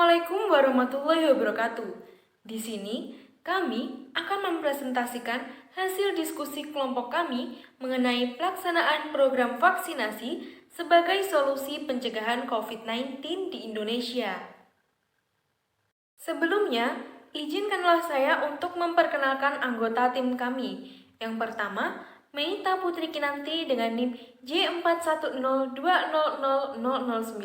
Assalamualaikum warahmatullahi wabarakatuh. Di sini, kami akan mempresentasikan hasil diskusi kelompok kami mengenai pelaksanaan program vaksinasi sebagai solusi pencegahan COVID-19 di Indonesia. Sebelumnya, izinkanlah saya untuk memperkenalkan anggota tim kami. Yang pertama, Meita Putri Kinanti dengan NIM J41020009.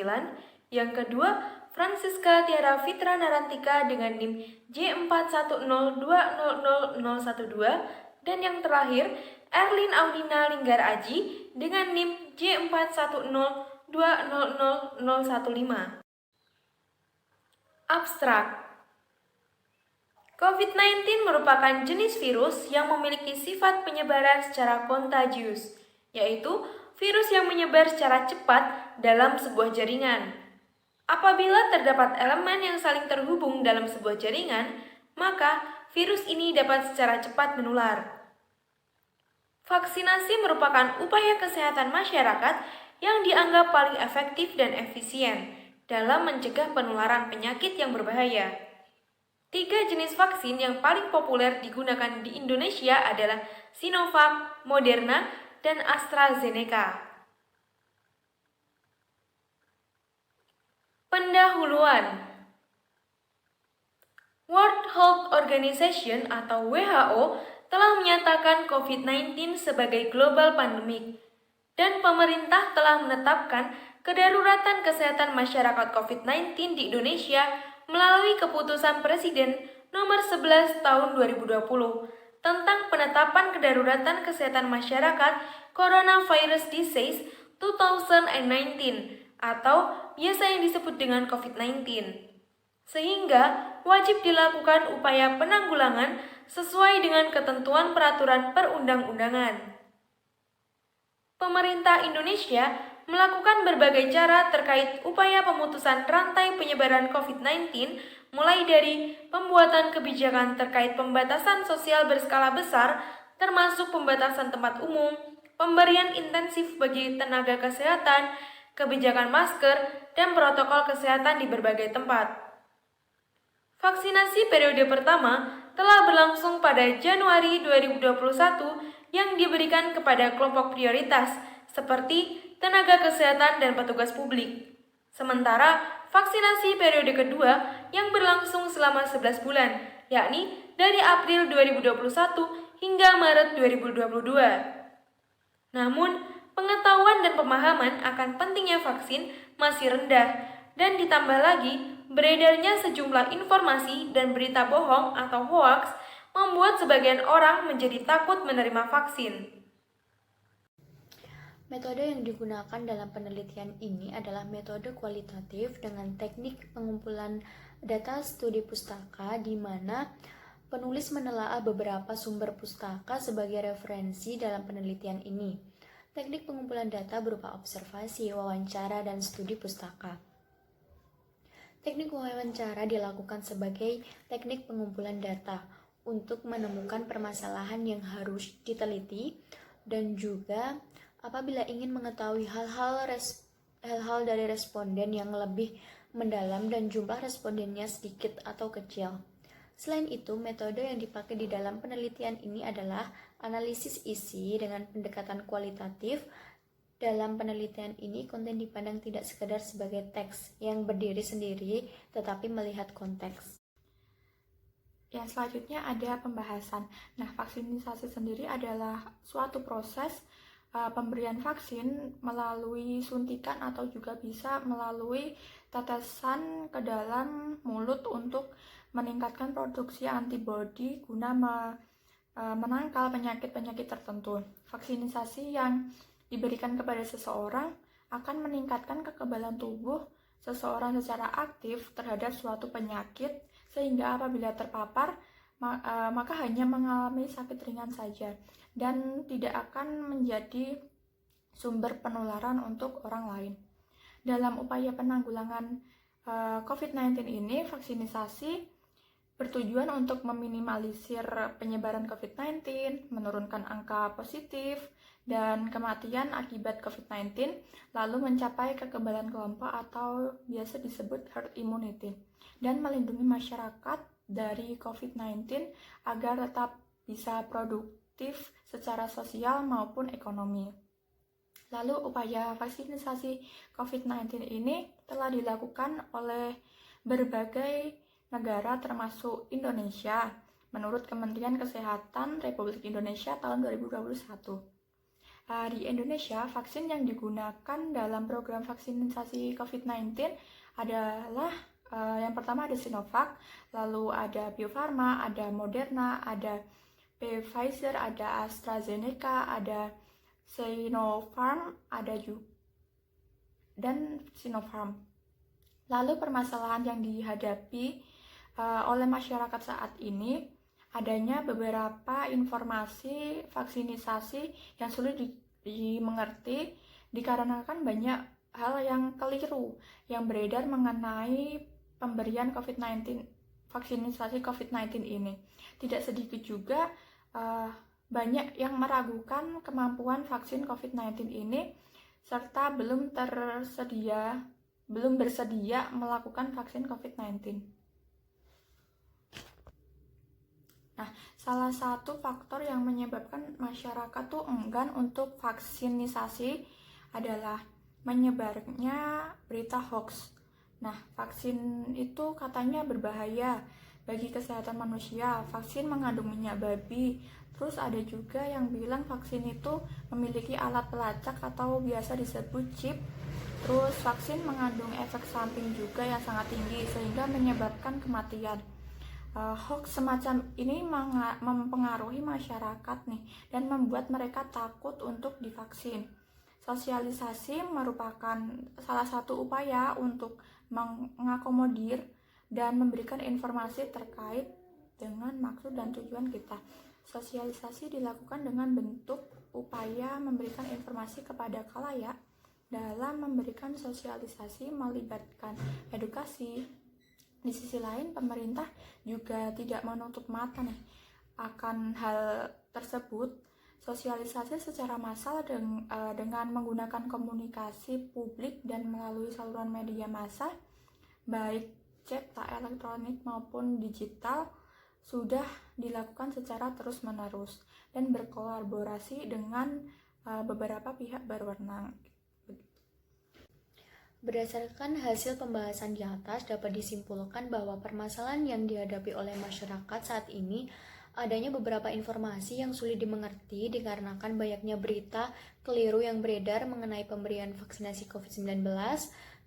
Yang kedua, Francisca Tiara Fitra Narantika dengan NIM J41020012. Dan yang terakhir, Erlin Audina Linggar Aji dengan NIM J41020015. Abstrak. COVID-19 merupakan jenis virus yang memiliki sifat penyebaran secara kontagius, yaitu virus yang menyebar secara cepat dalam sebuah jaringan. Apabila terdapat elemen yang saling terhubung dalam sebuah jaringan, maka virus ini dapat secara cepat menular. Vaksinasi merupakan upaya kesehatan masyarakat yang dianggap paling efektif dan efisien dalam mencegah penularan penyakit yang berbahaya. 3 jenis vaksin yang paling populer digunakan di Indonesia adalah Sinovac, Moderna, dan AstraZeneca. Pendahuluan. World Health Organization atau WHO telah menyatakan COVID-19 sebagai global pandemik, dan pemerintah telah menetapkan kedaruratan kesehatan masyarakat COVID-19 di Indonesia melalui keputusan Presiden nomor 11 tahun 2020 tentang penetapan kedaruratan kesehatan masyarakat Coronavirus Disease 2019 atau biasa yang disebut dengan COVID-19. Sehingga wajib dilakukan upaya penanggulangan sesuai dengan ketentuan peraturan perundang-undangan. Pemerintah Indonesia melakukan berbagai cara terkait upaya pemutusan rantai penyebaran COVID-19, mulai dari pembuatan kebijakan terkait pembatasan sosial berskala besar, termasuk pembatasan tempat umum, pemberian intensif bagi tenaga kesehatan, kebijakan masker, dan protokol kesehatan di berbagai tempat. Vaksinasi periode pertama telah berlangsung pada Januari 2021 yang diberikan kepada kelompok prioritas seperti tenaga kesehatan dan petugas publik. Sementara vaksinasi periode kedua yang berlangsung selama 11 bulan, yakni dari April 2021 hingga Maret 2022. Namun, pengetahuan dan pemahaman akan pentingnya vaksin masih rendah, dan ditambah lagi beredarnya sejumlah informasi dan berita bohong atau hoaks membuat sebagian orang menjadi takut menerima vaksin. Metode yang digunakan dalam penelitian ini adalah metode kualitatif dengan teknik pengumpulan data studi pustaka, di mana penulis menelaah beberapa sumber pustaka sebagai referensi dalam penelitian ini. Teknik pengumpulan data berupa observasi, wawancara, dan studi pustaka. Teknik wawancara dilakukan sebagai teknik pengumpulan data untuk menemukan permasalahan yang harus diteliti, dan juga apabila ingin mengetahui hal-hal dari responden yang lebih mendalam dan jumlah respondennya sedikit atau kecil. Selain itu, metode yang dipakai di dalam penelitian ini adalah analisis isi dengan pendekatan kualitatif. Dalam penelitian ini, konten dipandang tidak sekadar sebagai teks yang berdiri sendiri, tetapi melihat konteks. Yang selanjutnya ada pembahasan. Nah, vaksinisasi sendiri adalah suatu proses pemberian vaksin melalui suntikan atau juga bisa melalui tetesan ke dalam mulut untuk meningkatkan produksi antibodi guna menangkal penyakit-penyakit tertentu. Vaksinisasi yang diberikan kepada seseorang akan meningkatkan kekebalan tubuh seseorang secara aktif terhadap suatu penyakit, sehingga apabila terpapar maka hanya mengalami sakit ringan saja dan tidak akan menjadi sumber penularan untuk orang lain. Dalam upaya penanggulangan COVID-19 ini, vaksinisasi bertujuan untuk meminimalisir penyebaran COVID-19, menurunkan angka positif dan kematian akibat COVID-19, lalu mencapai kekebalan kelompok atau biasa disebut herd immunity. dan melindungi masyarakat dari COVID-19 agar tetap bisa produktif secara sosial maupun ekonomi. Lalu upaya vaksinasi COVID-19 ini telah dilakukan oleh berbagai negara termasuk Indonesia menurut Kementerian Kesehatan Republik Indonesia tahun 2021. Di Indonesia, vaksin yang digunakan dalam program vaksinasi COVID-19 adalah yang pertama ada Sinovac, lalu ada Bio Farma, ada Moderna, ada Pfizer, ada AstraZeneca, ada Sinopharm, ada juga dan Sinopharm. Lalu permasalahan yang dihadapi oleh masyarakat saat ini adanya beberapa informasi vaksinisasi yang sulit dimengerti dikarenakan banyak hal yang keliru yang beredar mengenai pemberian COVID-19, vaksinasi COVID-19 ini. Tidak sedikit juga banyak yang meragukan kemampuan vaksin COVID-19 ini serta belum bersedia melakukan vaksin COVID-19. Nah, salah satu faktor yang menyebabkan masyarakat tuh enggan untuk vaksinisasi adalah menyebarnya berita hoax. Nah, vaksin itu katanya berbahaya bagi kesehatan manusia, vaksin mengandung minyak babi. Terus ada juga yang bilang vaksin itu memiliki alat pelacak atau biasa disebut chip. Terus vaksin mengandung efek samping juga yang sangat tinggi sehingga menyebabkan kematian. Hoax semacam ini mempengaruhi masyarakat nih dan membuat mereka takut untuk divaksin. Sosialisasi merupakan salah satu upaya untuk mengakomodir dan memberikan informasi terkait dengan maksud dan tujuan kita. Sosialisasi dilakukan dengan bentuk upaya memberikan informasi kepada khalayak. Dalam memberikan sosialisasi melibatkan edukasi. Di sisi lain, pemerintah juga tidak menutup mata nih akan hal tersebut. Sosialisasi secara massal dengan menggunakan komunikasi publik dan melalui saluran media massa, baik cetak, elektronik maupun digital, sudah dilakukan secara terus-menerus dan berkolaborasi dengan beberapa pihak berwenang. Berdasarkan hasil pembahasan di atas, dapat disimpulkan bahwa permasalahan yang dihadapi oleh masyarakat saat ini adanya beberapa informasi yang sulit dimengerti dikarenakan banyaknya berita keliru yang beredar mengenai pemberian vaksinasi COVID-19.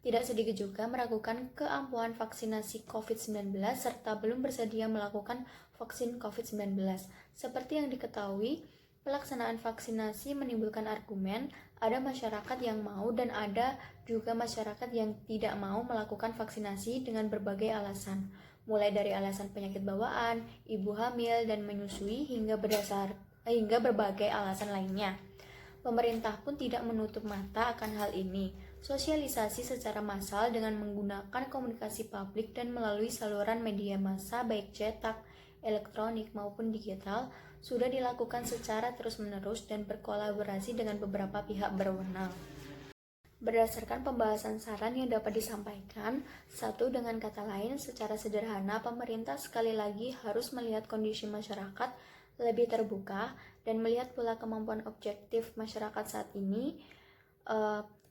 Tidak sedikit juga meragukan keampuhan vaksinasi COVID-19 serta belum bersedia melakukan vaksin COVID-19. Seperti yang diketahui, pelaksanaan vaksinasi menimbulkan argumen, ada masyarakat yang mau dan ada juga masyarakat yang tidak mau melakukan vaksinasi dengan berbagai alasan, mulai dari alasan penyakit bawaan, ibu hamil dan menyusui hingga berbagai alasan lainnya. Pemerintah pun tidak menutup mata akan hal ini. Sosialisasi secara massal dengan menggunakan komunikasi publik dan melalui saluran media massa baik cetak, elektronik maupun digital sudah dilakukan secara terus-menerus dan berkolaborasi dengan beberapa pihak berwenang. Berdasarkan pembahasan saran yang dapat disampaikan, satu dengan kata lain, secara sederhana pemerintah sekali lagi harus melihat kondisi masyarakat lebih terbuka dan melihat pula kemampuan objektif masyarakat saat ini.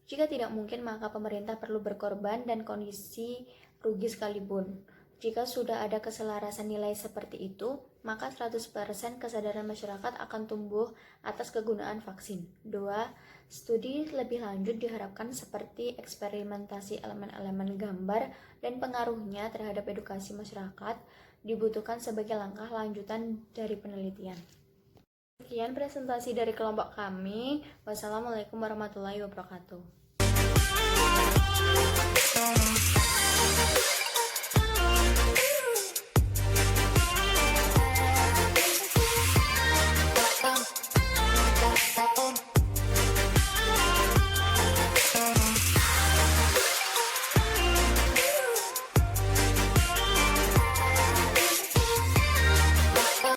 Jika tidak mungkin, maka pemerintah perlu berkorban dan kondisi rugi sekalipun. Jika sudah ada keselarasan nilai seperti itu, maka 100% kesadaran masyarakat akan tumbuh atas kegunaan vaksin. 2. Studi lebih lanjut diharapkan seperti eksperimentasi elemen-elemen gambar dan pengaruhnya terhadap edukasi masyarakat dibutuhkan sebagai langkah lanjutan dari penelitian. Sekian presentasi dari kelompok kami. Wassalamualaikum warahmatullahi wabarakatuh.